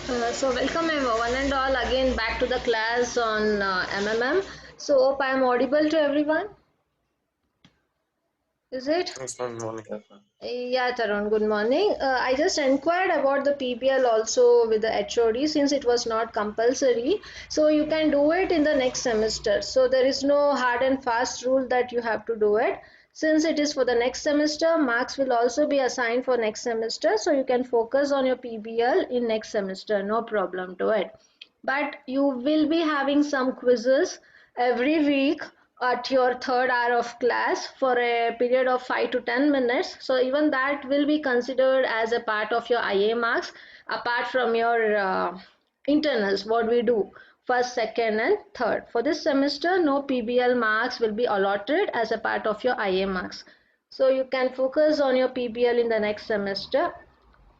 So welcome one and all again back to the class on MMM. So hope I am audible to everyone. Is it? Yes, ma'am. Monica. Yeah, Tarun, good morning. I just inquired about the PBL also with the HOD since it was not compulsory. So you can do it in the next semester. So there is no hard and fast rule that you have to do it. Since it is for the next semester, marks will also be assigned for next semester. So you can focus on your PBL in next semester. No problem to it. But you will be having some quizzes every week at your third hour of class for a period of 5 to 10 minutes. So even that will be considered as a part of your IA marks apart from your internals, what we do first, second and third. For this semester, no PBL marks will be allotted as a part of your IA marks. So you can focus on your PBL in the next semester.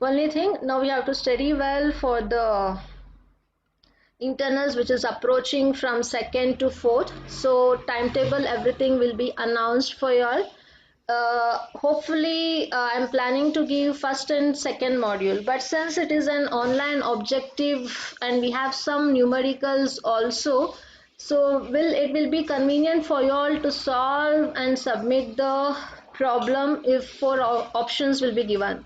Only thing, now we have to study well for the internals which is approaching from second to fourth. So timetable everything will be announced for you all. Hopefully I'm planning to give first and second module, but since it is an online objective and we have some numericals also, so will be convenient for you all to solve and submit the problem if four options will be given.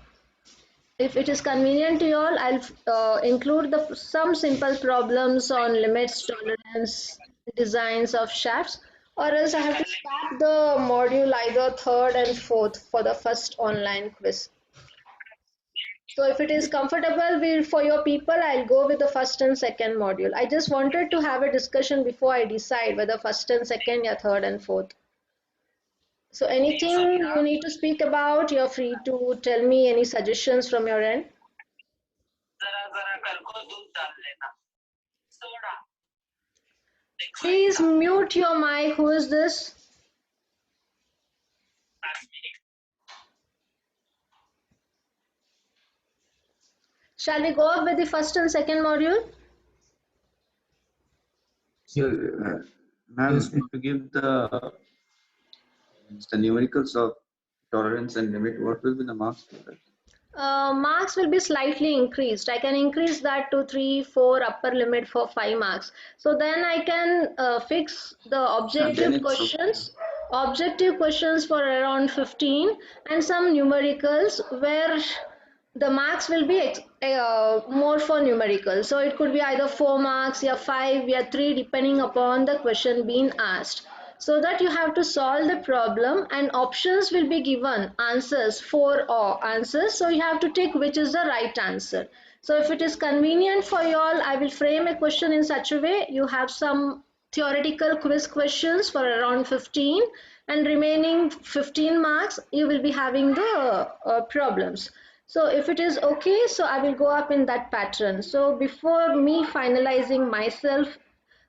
If it is convenient to you all, I'll include some simple problems on limits, tolerance, designs of shafts, or else I have to start the module either third and fourth for the first online quiz. So if it is comfortable for your people, I'll go with the first and second module. I just wanted to have a discussion before I decide whether first and second or third and fourth. So anything you need to speak about, you're free to tell me any suggestions from your end. Please mute your mic. Who is this? Shall we go up with the first and second module? So, ma'am, if you give the numericals of tolerance and limit, what will be the marks for that? Marks will be slightly increased. I can increase that to 3, 4, upper limit for 5 marks. So then I can fix the Then it's okay. objective questions for around 15 and some numericals where the marks will be more for numerical. So it could be either 4 marks, yeah 5, yeah 3 depending upon the question being asked. So that you have to solve the problem and options will be given answers, 4 or answers. So you have to take which is the right answer. So if it is convenient for you all, I will frame a question in such a way you have some theoretical quiz questions for around 15 and remaining 15 marks you will be having the problems. So if it is okay, so I will go up in that pattern. So before me finalizing myself,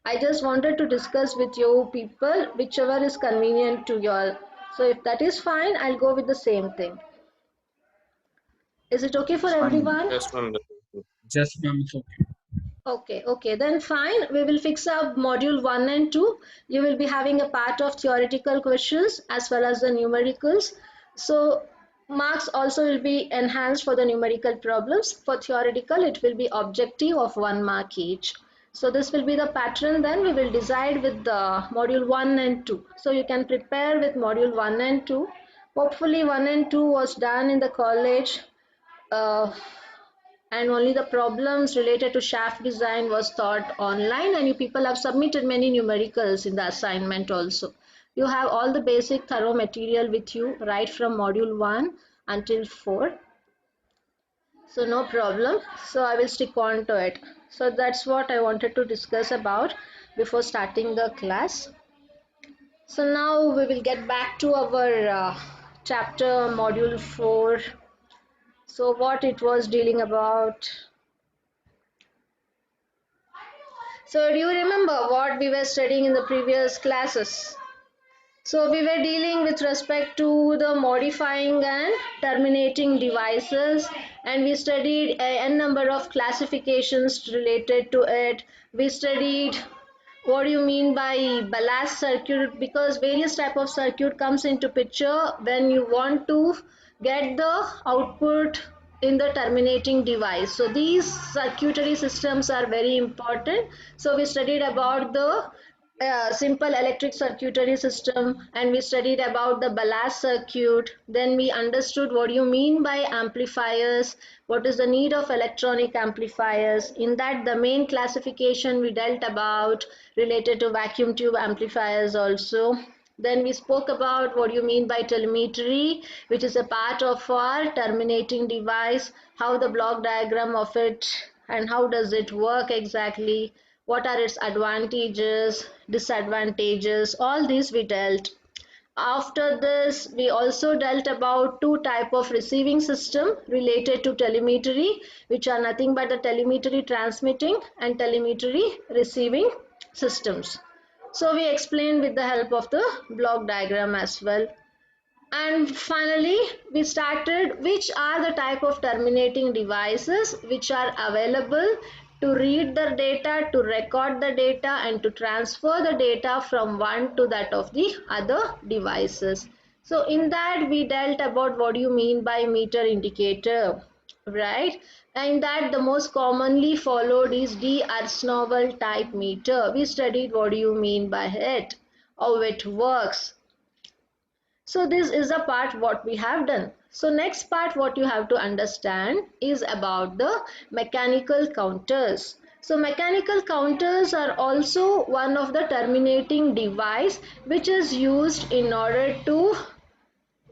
I just wanted to discuss with you people whichever is convenient to you all. So if that is fine, I'll go with the same thing. Is it okay for It's fine, ma'am. everyone? Yes, ma'am. Just ma'am, it's okay. Okay, then fine. We will fix up module 1 and 2. You will be having a part of theoretical questions as well as the numericals. So marks also will be enhanced for the numerical problems. For theoretical, it will be objective of 1 mark each. So this will be the pattern. Then we will decide with the module 1 and 2. So you can prepare with module 1 and 2. Hopefully 1 and 2 was done in the college. Uh, and only the problems related to shaft design was taught online, and you people have submitted many numericals in the assignment also. You have all the basic thorough material with you right from module 1 until 4, so no problem. So I will stick on to it. So that's what I wanted to discuss about before starting the class. So now we will get back to our chapter module 4. So what it was dealing about. So do you remember what we were studying in the previous classes? So we were dealing with respect to the modifying and terminating devices, and we studied a n number of classifications related to it. We studied what do you mean by ballast circuit, because various type of circuit comes into picture when you want to get the output in the terminating device. So these circuitry systems are very important. So we studied about the simple electric circuitry system, and we studied about the ballast circuit. Then we understood what you mean by amplifiers, what is the need of electronic amplifiers. In that, the main classification we dealt about related to vacuum tube amplifiers also. Then we spoke about what you mean by telemetry, which is a part of our terminating device, how the block diagram of it and how does it work exactly, what are its advantages, disadvantages, all these we dealt. After this, we also dealt about two type of receiving system related to telemetry, which are nothing but the telemetry transmitting and telemetry receiving systems. So we explained with the help of the block diagram as well. And finally, we started which are the type of terminating devices which are available to read the data, to record the data, and to transfer the data from one to that of the other devices. So in that we dealt about what you mean by meter indicator, right? And that the most commonly followed is D'Arsnoval type meter. We studied what do you mean by it, how it works. So this is the part what we have done. So next part what you have to understand is about the mechanical counters. So mechanical counters are also one of the terminating device which is used in order to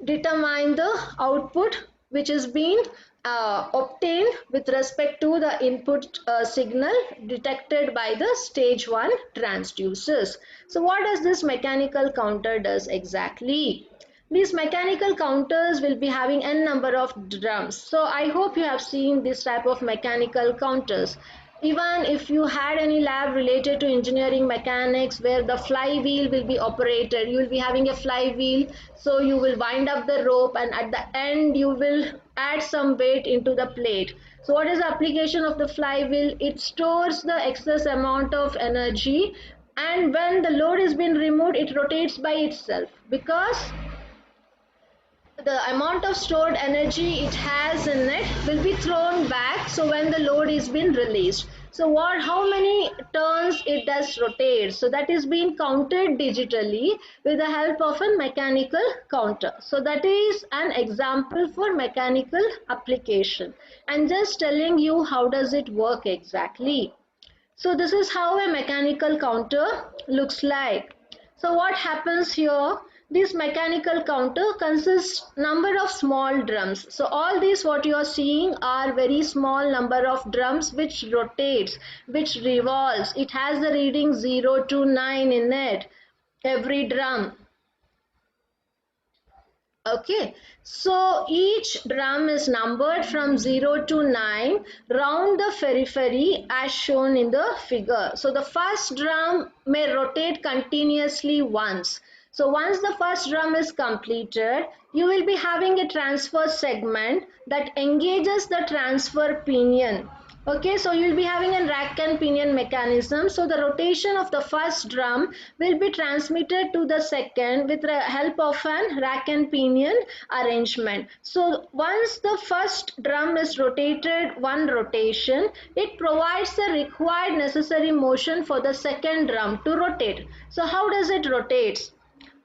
determine the output which is being obtained with respect to the input signal detected by the stage 1 transducers. So what does this mechanical counter does exactly? These mechanical counters will be having n number of drums. So I hope you have seen this type of mechanical counters. Even if you had any lab related to engineering mechanics where the flywheel will be operated, you will be having a flywheel, so you will wind up the rope and at the end you will add some weight into the plate. So what is the application of the flywheel? It stores the excess amount of energy, and when the load is being removed it rotates by itself because the amount of stored energy it has in it will be thrown back, so when the load is being released. So what, how many turns it does rotate, so that is being counted digitally with the help of a mechanical counter. So that is an example for mechanical application, and just telling you how does it work exactly. So this is how a mechanical counter looks like. So what happens here? This mechanical counter consists number of small drums. So all these what you are seeing are very small number of drums which rotates, which revolves. It has the reading 0 to 9 in it, every drum. Okay, so each drum is numbered from 0 to 9 round the periphery as shown in the figure. So the first drum may rotate continuously once. So once the first drum is completed, you will be having a transfer segment that engages the transfer pinion. Okay, so you'll be having a rack and pinion mechanism. So the rotation of the first drum will be transmitted to the second with the help of an rack and pinion arrangement. So once the first drum is rotated one rotation, it provides the required necessary motion for the second drum to rotate. So how does it rotate?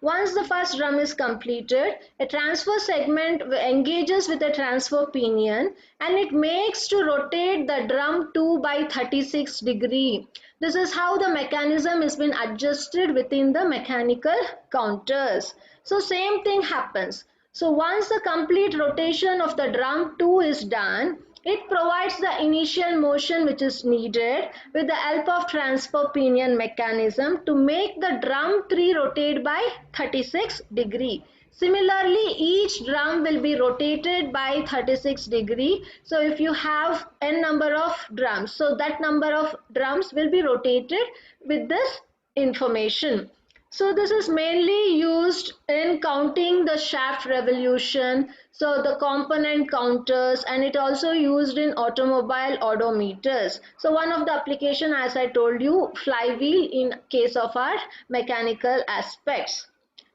Once the first drum is completed, a transfer segment engages with a transfer pinion and it makes to rotate the drum 2 by 36 degree. This is how the mechanism is been adjusted within the mechanical counters. So same thing happens. So once the complete rotation of the drum 2 is done, it provides the initial motion which is needed with the help of transfer pinion mechanism to make the drum 3 rotate by 36 degree. Similarly, each drum will be rotated by 36 degree. So if you have n number of drums, so that number of drums will be rotated with this information. So this is mainly used in counting the shaft revolution, so the component counters, and it also used in automobile odometers. So one of the application, as I told you, flywheel in case of our mechanical aspects.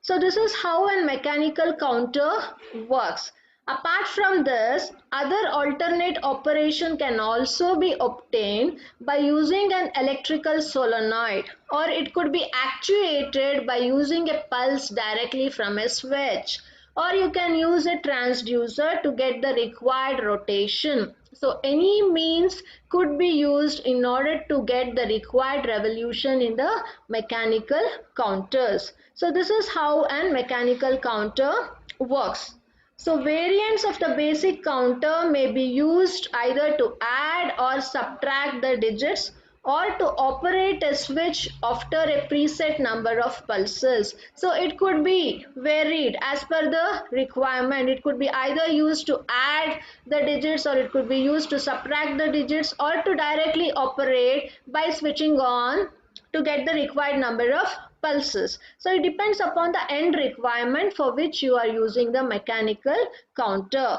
So this is how a mechanical counter works. Apart from this, other alternate operation can also be obtained by using an electrical solenoid, or it could be actuated by using a pulse directly from a switch, or you can use a transducer to get the required rotation. So any means could be used in order to get the required revolution in the mechanical counters. So this is how an mechanical counter works. So variants of the basic counter may be used either to add or subtract the digits, or to operate a switch after a preset number of pulses. So it could be varied as per the requirement. It could be either used to add the digits, or it could be used to subtract the digits, or to directly operate by switching on to get the required number of pulses. So it depends upon the end requirement for which you are using the mechanical counter.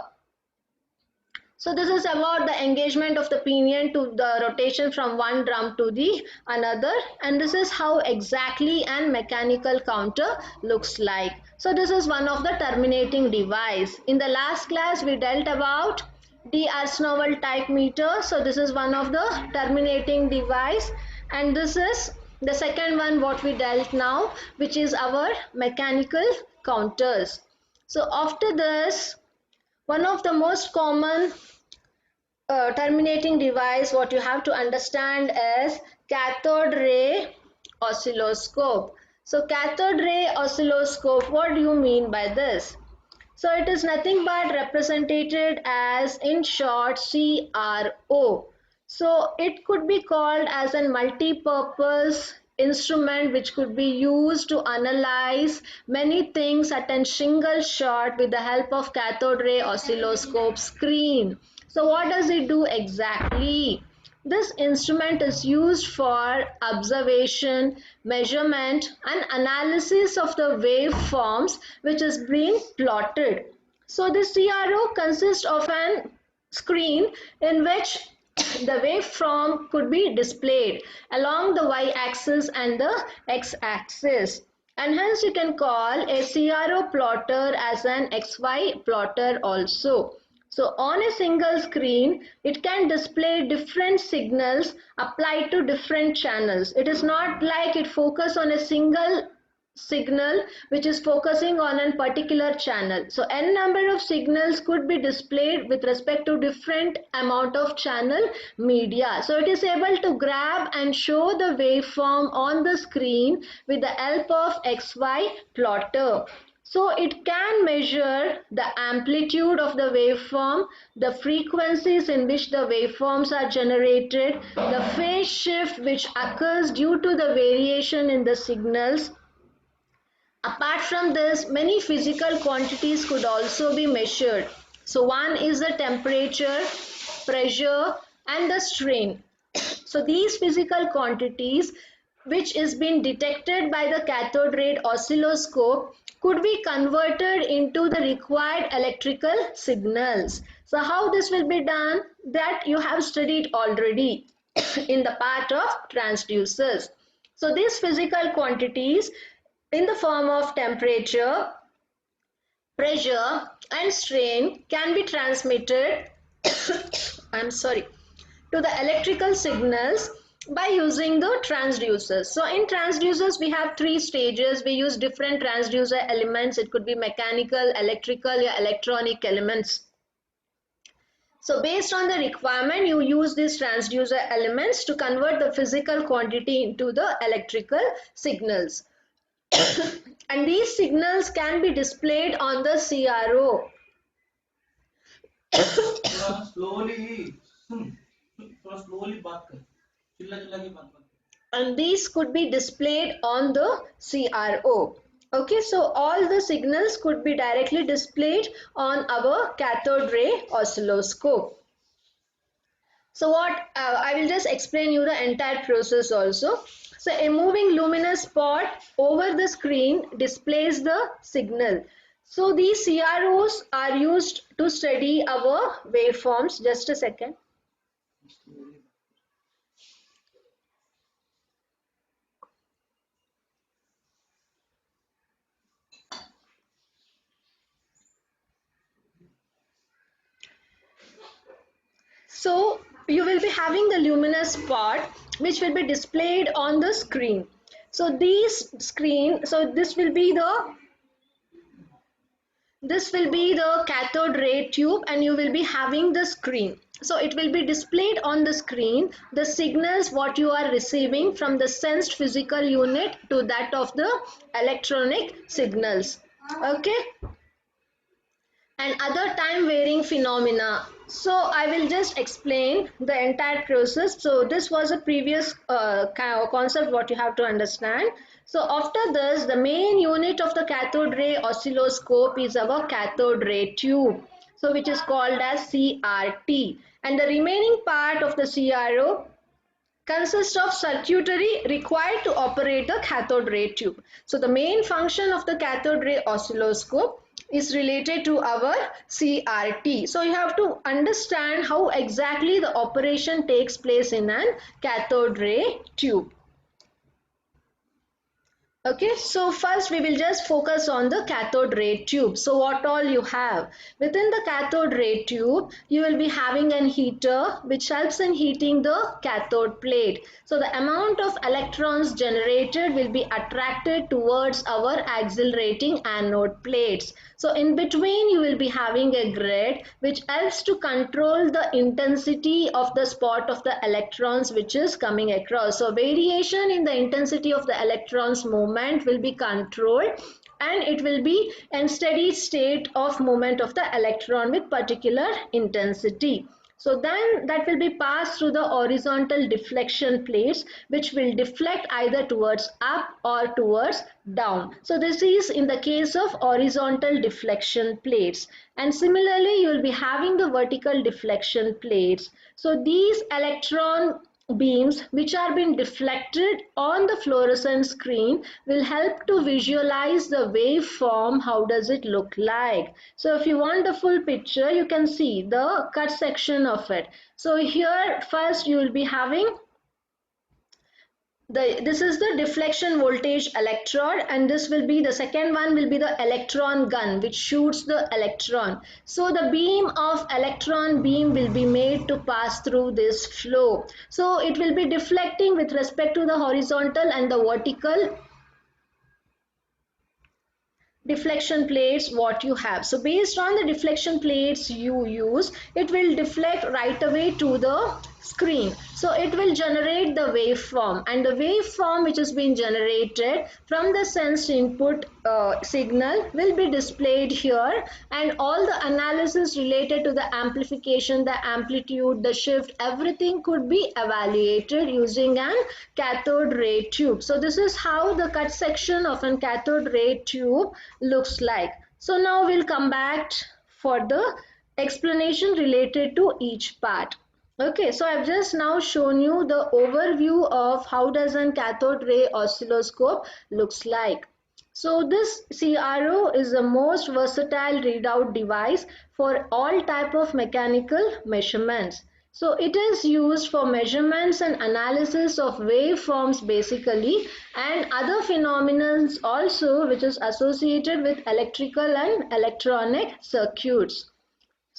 So this is about the engagement of the pinion to the rotation from one drum to the another, and this is how exactly an mechanical counter looks like. So this is one of the terminating device. In the last class we dealt about D'Arsnoval type meter. So this is one of the terminating device, and this is the second one what we dealt now, which is our mechanical counters. So after this, one of the most common terminating device what you have to understand is cathode ray oscilloscope. So cathode ray oscilloscope, what do you mean by this? So it is nothing but represented as, in short, CRO. So it could be called as a multi-purpose instrument which could be used to analyze many things at a single shot with the help of cathode ray oscilloscope screen. So what does it do exactly? This instrument is used for observation, measurement and analysis of the waveforms which is being plotted. So the CRO consists of an screen in which the waveform could be displayed along the y-axis and the x-axis, and hence you can call a CRO plotter as an XY plotter also. So on a single screen, it can display different signals applied to different channels. It is not like it focuses on a single signal which is focusing on a particular channel. So n number of signals could be displayed with respect to different amount of channel media. So it is able to grab and show the waveform on the screen with the help of XY plotter. So it can measure the amplitude of the waveform, the frequencies in which the waveforms are generated, the phase shift which occurs due to the variation in the signals. Apart from this, many physical quantities could also be measured. So one is the temperature, pressure and the strain. So these physical quantities which is being detected by the cathode ray oscilloscope could be converted into the required electrical signals. So how this will be done, that you have studied already in the part of transducers. So these physical quantities in the form of temperature, pressure and strain can be transmitted I'm sorry, to the electrical signals by using the transducers. So in transducers we have three stages. We use different transducer elements. It could be mechanical, electrical or electronic elements. So based on the requirement, you use these transducer elements to convert the physical quantity into the electrical signals. And these signals can be displayed on the CRO. And these could be displayed on the CRO. Okay, so all the signals could be directly displayed on our cathode ray oscilloscope. So what I will just explain you the entire process also. So a moving luminous spot over the screen displays the signal. So these CROs are used to study our waveforms. Just a second. So you will be having the luminous part which will be displayed on the screen. So this will be the cathode ray tube, and you will be having the screen. So it will be displayed on the screen the signals what you are receiving from the sensed physical unit to that of the electronic signals. Okay, and other time varying phenomena. So I will just explain the entire process. So this was a previous concept what you have to understand. So after this, the main unit of the cathode ray oscilloscope is our cathode ray tube, so which is called as CRT, and the remaining part of the CRO consists of circuitry required to operate the cathode ray tube. So the main function of the cathode ray oscilloscope is related to our CRT. So you have to understand how exactly the operation takes place in an cathode ray tube. Okay, so first we will just focus on the cathode ray tube. So what all you have? Within the cathode ray tube, you will be having an heater which helps in heating the cathode plate. So the amount of electrons generated will be attracted towards our accelerating anode plates. So in between you will be having a grid which helps to control the intensity of the spot of the electrons which is coming across. So variation in the intensity of the electrons movement will be controlled, and it will be a steady state of movement of the electron with particular intensity. So then that will be passed through the horizontal deflection plates which will deflect either towards up or towards down. So this is in the case of horizontal deflection plates, and similarly you will be having the vertical deflection plates. So these electron beams which are being deflected on the fluorescent screen will help to visualize the waveform. How does it look like? So if you want the full picture, you can see the cut section of it. So here first you will be having this is the deflection voltage electrode, and this will be the second one will be the electron gun which shoots the electron. So the beam of electron beam will be made to pass through this flow. So it will be deflecting with respect to the horizontal and the vertical deflection plates what you have. So based on the deflection plates you use, it will deflect right away to the screen. So it will generate the waveform, and the waveform which is being generated from the sensed input signal will be displayed here, and all the analysis related to the amplification, the amplitude, the shift, everything could be evaluated using an cathode ray tube. So this is how the cut section of an cathode ray tube looks like. So now we'll come back for the explanation related to each part. Okay, so I've just now shown you the overview of how does an cathode ray oscilloscope looks like. So this CRO is the most versatile readout device for all type of mechanical measurements. So it is used for measurements and analysis of waveforms basically, and other phenomena also which is associated with electrical and electronic circuits.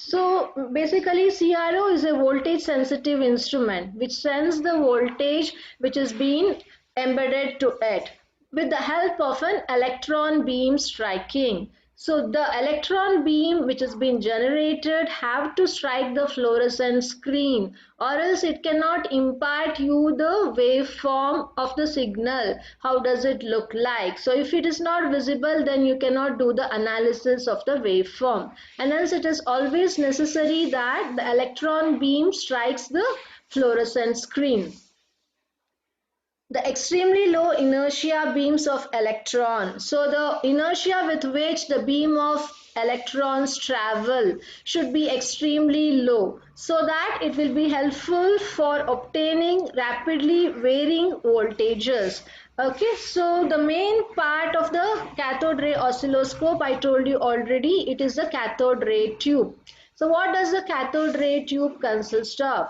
So basically CRO is a voltage sensitive instrument which sends the voltage which is being embedded to it with the help of an electron beam striking. So the electron beam which has been generated have to strike the fluorescent screen, or else it cannot impart you the waveform of the signal. How does it look like? So if it is not visible, then you cannot do the analysis of the waveform, and hence it is always necessary that the electron beam strikes the fluorescent screen. The extremely low inertia beams of electron. So the inertia with which the beam of electrons travel should be extremely low, so that it will be helpful for obtaining rapidly varying voltages. Okay, so the main part of the cathode ray oscilloscope I told you already, it is the cathode ray tube. So what does the cathode ray tube consist of?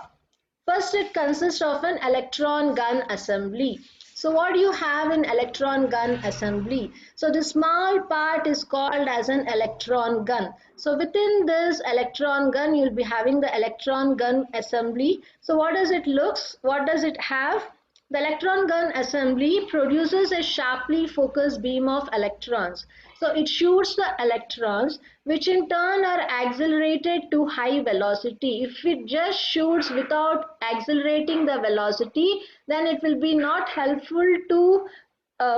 First, it consists of an electron gun assembly. So what do you have in electron gun assembly? So the small part is called as an electron gun. So within this electron gun, you'll be having the electron gun assembly. So what does it looks? What does it have? The electron gun assembly produces a sharply focused beam of electrons. So it shoots the electrons, which in turn are accelerated to high velocity. If it just shoots without accelerating the velocity, then it will be not helpful to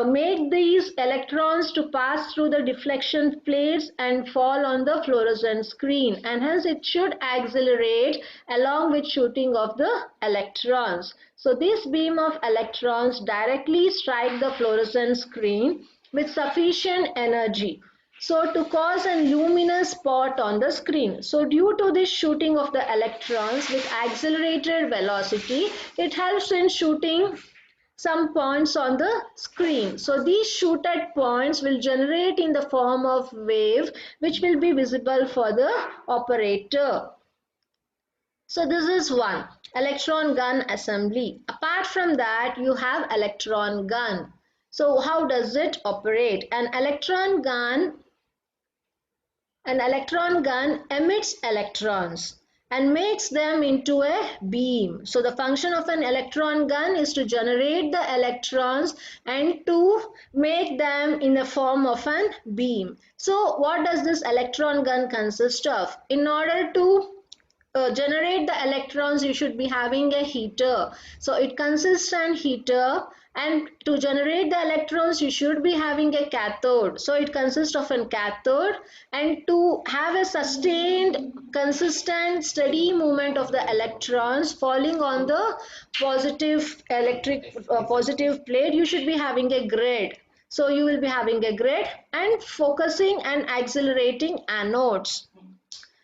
make these electrons to pass through the deflection plates and fall on the fluorescent screen, and hence it should accelerate along with shooting of the electrons. So this beam of electrons directly strike the fluorescent screen with sufficient energy, so to cause a luminous spot on the screen. So due to this shooting of the electrons with accelerated velocity, it helps in shooting some points on the screen. So these shooted points will generate in the form of wave, which will be visible for the operator. So this is one electron gun assembly. Apart from that, you have electron gun. So how does it operate? An electron gun emits electrons and makes them into a beam. So the function of an electron gun is to generate the electrons and to make them in the form of an beam. So what does this electron gun consist of? In order to generate the electrons, you should be having a heater. So it consists an heater, and to generate the electrons you should be having a cathode. So it consists of a cathode, and to have a sustained consistent steady movement of the electrons falling on the positive plate, you should be having a grid. So you will be having a grid and focusing and accelerating anodes.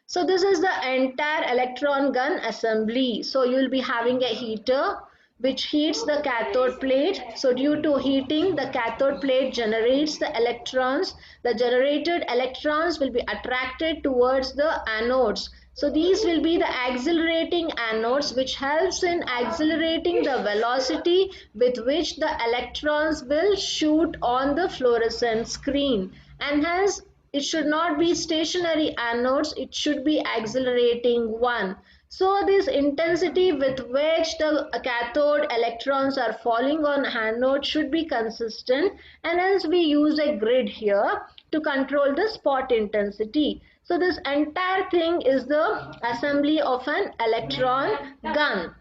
So this is the entire electron gun assembly. So you will be having a heater which heats the cathode plate. So due to heating, the cathode plate generates the electrons. The generated electrons will be attracted towards the anodes. So these will be the accelerating anodes, which helps in accelerating the velocity with which the electrons will shoot on the fluorescent screen, and hence it should not be stationary anodes, it should be accelerating one. So this intensity with which the cathode electrons are falling on anode should be consistent, and hence we use a grid here to control the spot intensity. So this entire thing is the assembly of an electron gun.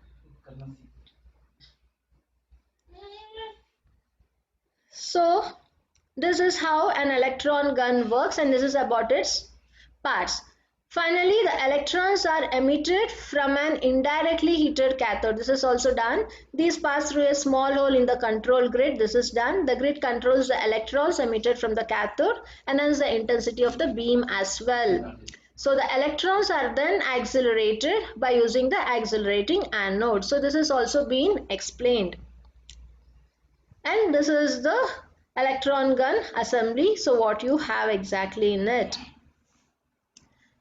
So this is how an electron gun works, and this is about its parts. Finally, the electrons are emitted from an indirectly heated cathode. This is also done. These pass through a small hole in the control grid. This is done. The grid controls the electrons emitted from the cathode and hence the intensity of the beam as well. So the electrons are then accelerated by using the accelerating anode. So this has also been explained. And this is the electron gun assembly. So what you have exactly in it.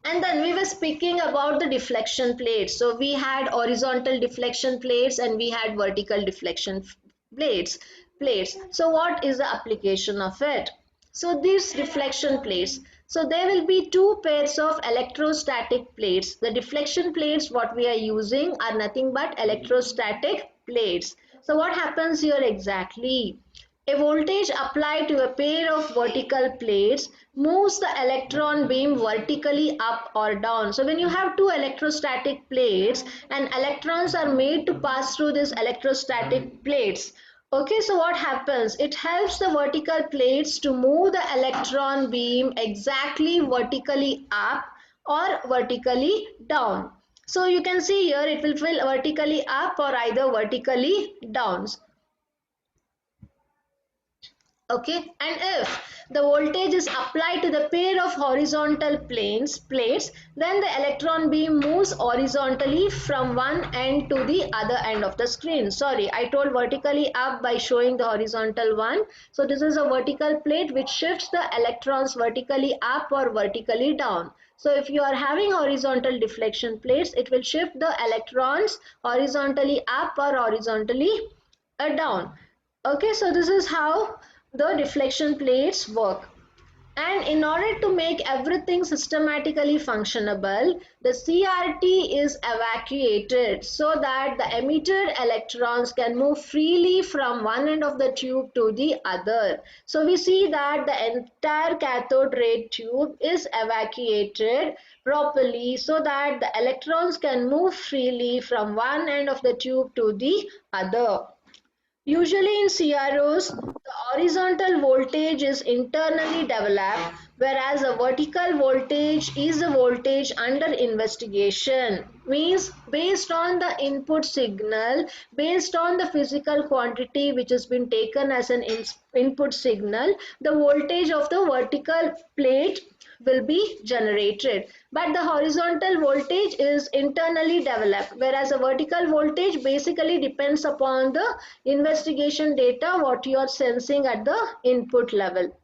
And then we were speaking about the deflection plates. So we had horizontal deflection plates and we had vertical deflection plates. So what is the application of it? So these deflection plates. So there will be two pairs of electrostatic plates. The deflection plates what we are using are nothing but electrostatic plates. So what happens here exactly? A voltage applied to a pair of vertical plates moves the electron beam vertically up or down. So when you have two electrostatic plates and electrons are made to pass through these electrostatic plates. Okay, so what happens? It helps the vertical plates to move the electron beam exactly vertically up or vertically down. So you can see here it will fill vertically up or either vertically down. Okay, and if the voltage is applied to the pair of horizontal plates, then the electron beam moves horizontally from one end to the other end of the screen. Sorry, I told vertically up by showing the horizontal one. So this is a vertical plate which shifts the electrons vertically up or vertically down. So if you are having horizontal deflection plates, it will shift the electrons horizontally up or horizontally down. Okay, so this is how the deflection plates work. And in order to make everything systematically functionable, the CRT is evacuated so that the emitted electrons can move freely from one end of the tube to the other. So we see that the entire cathode ray tube is evacuated properly so that the electrons can move freely from one end of the tube to the other. Usually in CROs, the horizontal voltage is internally developed, whereas a vertical voltage is a voltage under investigation. Means based on the input signal, based on the physical quantity which has been taken as an input signal, the voltage of the vertical plate will be generated, but the horizontal voltage is internally developed, whereas a vertical voltage basically depends upon the investigation data what you are sensing at the input level.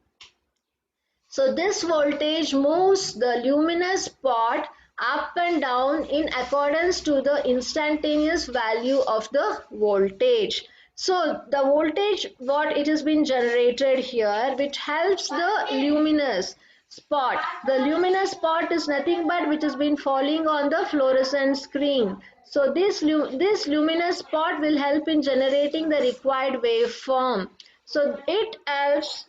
So this voltage moves the luminous spot up and down in accordance to the instantaneous value of the voltage. So the voltage what it has been generated here, which helps the luminous spot. The luminous spot is nothing but which has been falling on the fluorescent screen. So this luminous spot will help in generating the required waveform. So it helps.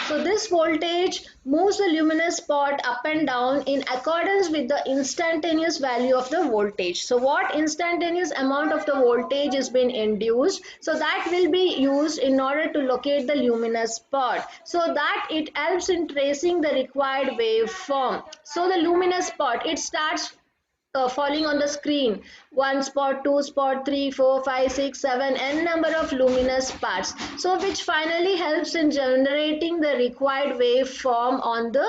So this voltage moves the luminous spot up and down in accordance with the instantaneous value of the voltage. So what instantaneous amount of the voltage is been induced, so that will be used in order to locate the luminous spot, so that it helps in tracing the required waveform. So the luminous spot, it starts falling on the screen. One spot, two spot, 3, 4, 5, 6, 7, n number of luminous spots. So which finally helps in generating the required waveform on the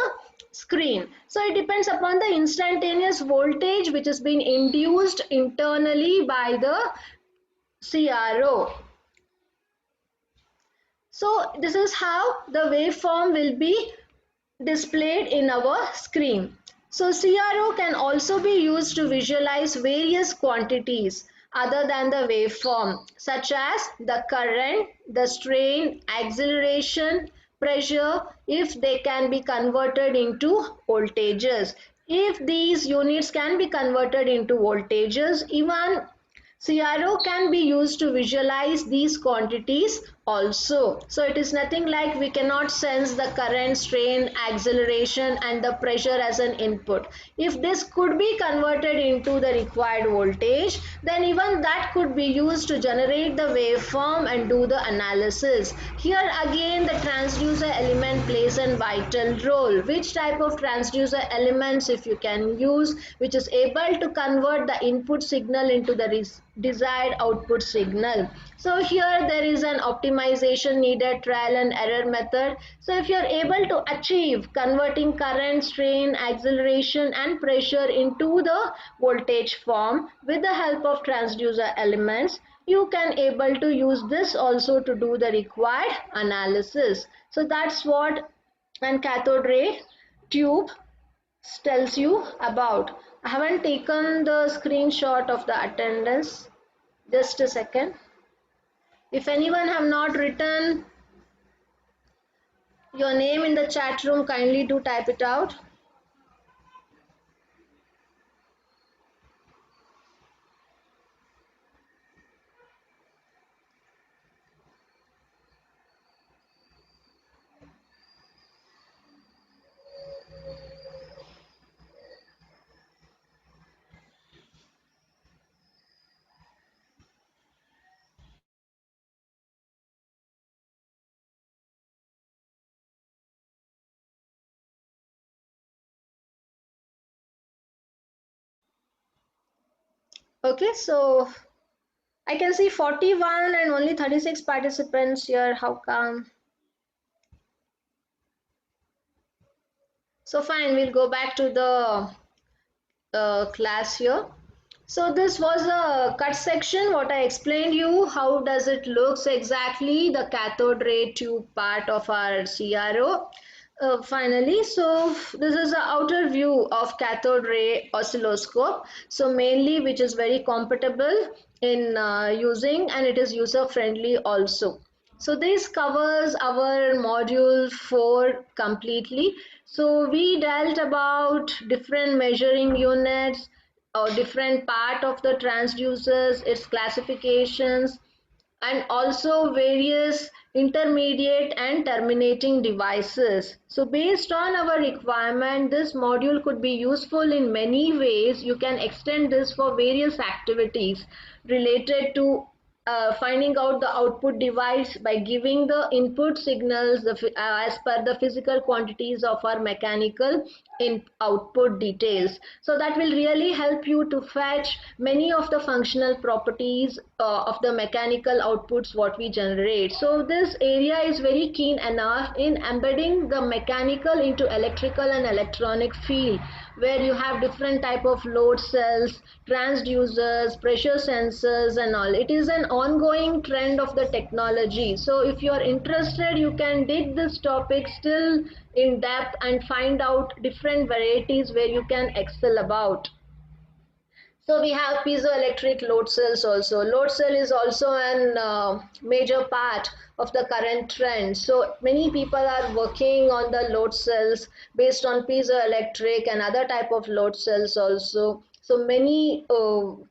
screen. So it depends upon the instantaneous voltage which has been induced internally by the CRO. So this is how the waveform will be displayed in our screen. So CRO can also be used to visualize various quantities other than the waveform, such as the current, the strain, acceleration, pressure, if they can be converted into voltages. If these units can be converted into voltages, even CRO can be used to visualize these quantities also. So it is nothing like we cannot sense the current, strain, acceleration and the pressure as an input. If this could be converted into the required voltage, then even that could be used to generate the waveform and do the analysis. Here again the transducer element plays a vital role. Which type of transducer elements if you can use, which is able to convert the input signal into the desired output signal. So here there is an optimization needed, trial and error method. So if you are able to achieve converting current, strain, acceleration and pressure into the voltage form with the help of transducer elements, you can able to use this also to do the required analysis. So that's what an cathode ray tube tells you about. I haven't taken the screenshot of the attendance. Just a second. If anyone have not written your name in the chat room, kindly do type it out. Okay, so I can see 41 and only 36 participants here. How come? So fine, we'll go back to the class here. So this was a cut section what I explained you. How does it looks exactly, the cathode ray tube part of our CRO. Finally, so this is the outer view of cathode ray oscilloscope. So mainly, which is very compatible in using, and it is user friendly also. So this covers our module 4 completely. So we dealt about different measuring units or different part of the transducers, its classifications, and also various intermediate and terminating devices. So based on our requirement, this module could be useful in many ways. You can extend this for various activities related to finding out the output device by giving the input signals as per the physical quantities of our mechanical in output details. So that will really help you to fetch many of the functional properties of the mechanical outputs what we generate. So this area is very keen enough in embedding the mechanical into electrical and electronic field, where you have different type of load cells, transducers, pressure sensors and all. It is an ongoing trend of the technology. So if you are interested, you can dig this topic still in depth and find out different varieties where you can excel about. So we have piezoelectric load cells also. Load cell is also an major part of the current trend. So many people are working on the load cells based on piezoelectric and other type of load cells also. So many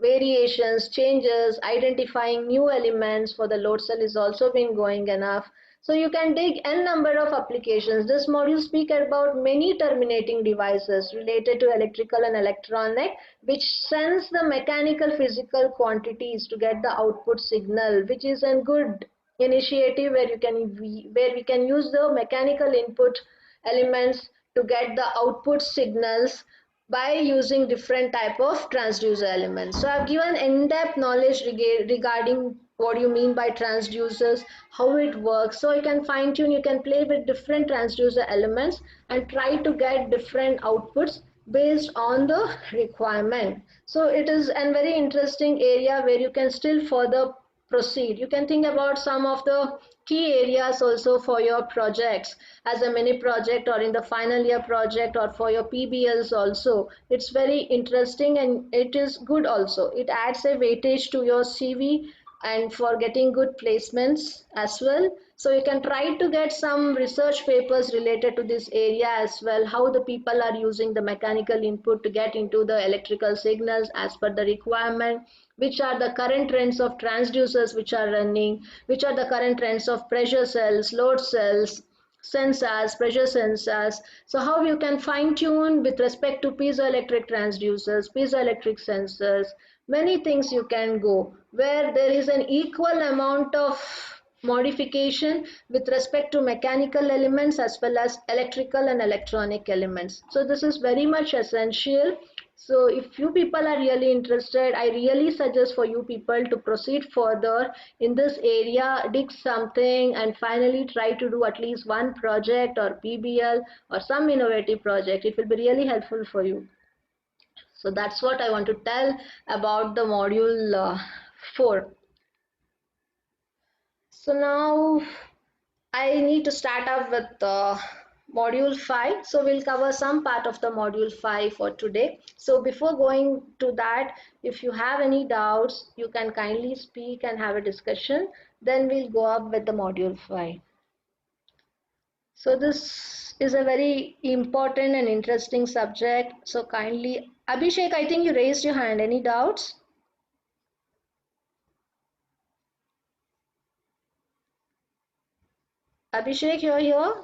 variations, changes, identifying new elements for the load cell is also been going enough. So you can dig n number of applications. This module speaks about many terminating devices related to electrical and electronic, which sends the mechanical physical quantities to get the output signal, which is a good initiative where we can use the mechanical input elements to get the output signals by using different type of transducer elements. So I've given in-depth knowledge regarding what you mean by transducers, how it works. So you can fine tune, you can play with different transducer elements and try to get different outputs based on the requirement. So it is a very interesting area where you can still further proceed. You can think about some of the key areas also for your projects as a mini project or in the final year project or for your PBLs also. It's very interesting and it is good also. It adds a weightage to your CV and for getting good placements as well. So you can try to get some research papers related to this area as well, how the people are using the mechanical input to get into the electrical signals as per the requirement, which are the current trends of transducers which are running, which are the current trends of pressure cells, load cells, sensors, pressure sensors. So how you can fine tune with respect to piezoelectric transducers, piezoelectric sensors, many things you can go where there is an equal amount of modification with respect to mechanical elements as well as electrical and electronic elements. So this is very much essential. So if you people are really interested, I really suggest for you people to proceed further in this area, dig something and finally try to do at least one project or PBL or some innovative project. It will be really helpful for you. So that's what I want to tell about the module 4. So now I need to start up with module 5. So we'll cover some part of the module 5 for today. So before going to that, if you have any doubts, you can kindly speak and have a discussion. Then we'll go up with the module 5. So this is a very important and interesting subject. So kindly, Abhishek, I think you raised your hand. Any doubts? Abhishek, you're here?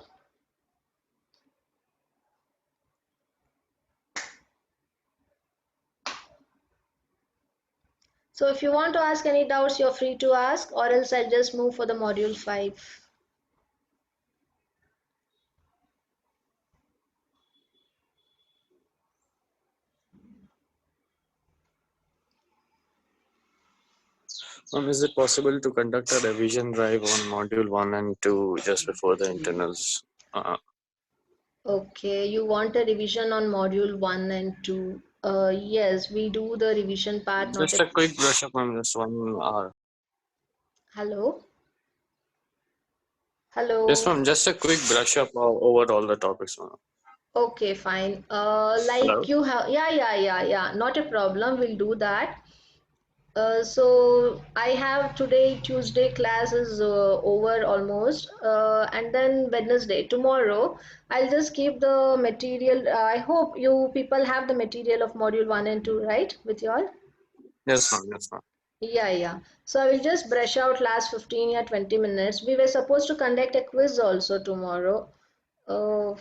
So if you want to ask any doubts, you're free to ask, or else I'll just move for the module 5. Is it possible to conduct a revision drive on module 1 and 2 just before the internals? Okay, you want a revision on module 1 and 2. Yes, we do the revision part, not Just a... a quick brush up on just 1 hour. Hello? Hello. Yes, ma'am. Just a quick brush up over all the topics, ma'am. Okay, fine. Like Hello. you have, yeah. Not a problem. We'll do that. So I have today Tuesday class is over almost, and then Wednesday tomorrow I'll just keep the material. I hope you people have the material of module 1 and 2, right, with you all? Yes, ma'am. Yes, ma'am. Yeah. So I will just brush out last 15 or 20 minutes. We were supposed to conduct a quiz also tomorrow. Uh,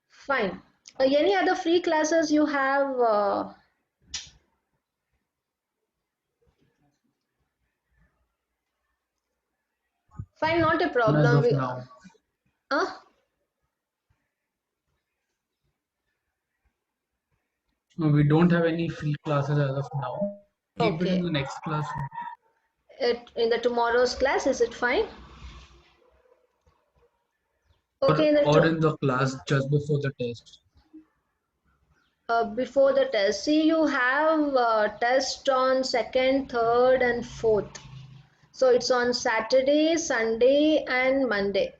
Fine. Any other free classes you have? Fine, not a None as problem. of now. Uh, No, we don't have any free classes as of now. Keep it in okay. the next class. In the tomorrow's class, is it fine? Or, Okay, or in the class just before the test. before the test. See, you have test on second, third, and fourth. So it's on Saturday, Sunday, and Monday.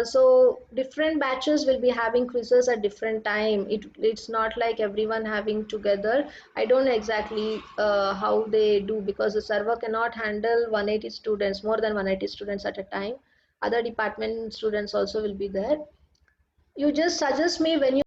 So different batches will be having quizzes at different time. It's not like everyone having together. I don't know exactly how they do, because the server cannot handle 180 students, more than 180 students at a time. Other department students also will be there. You just suggest me when you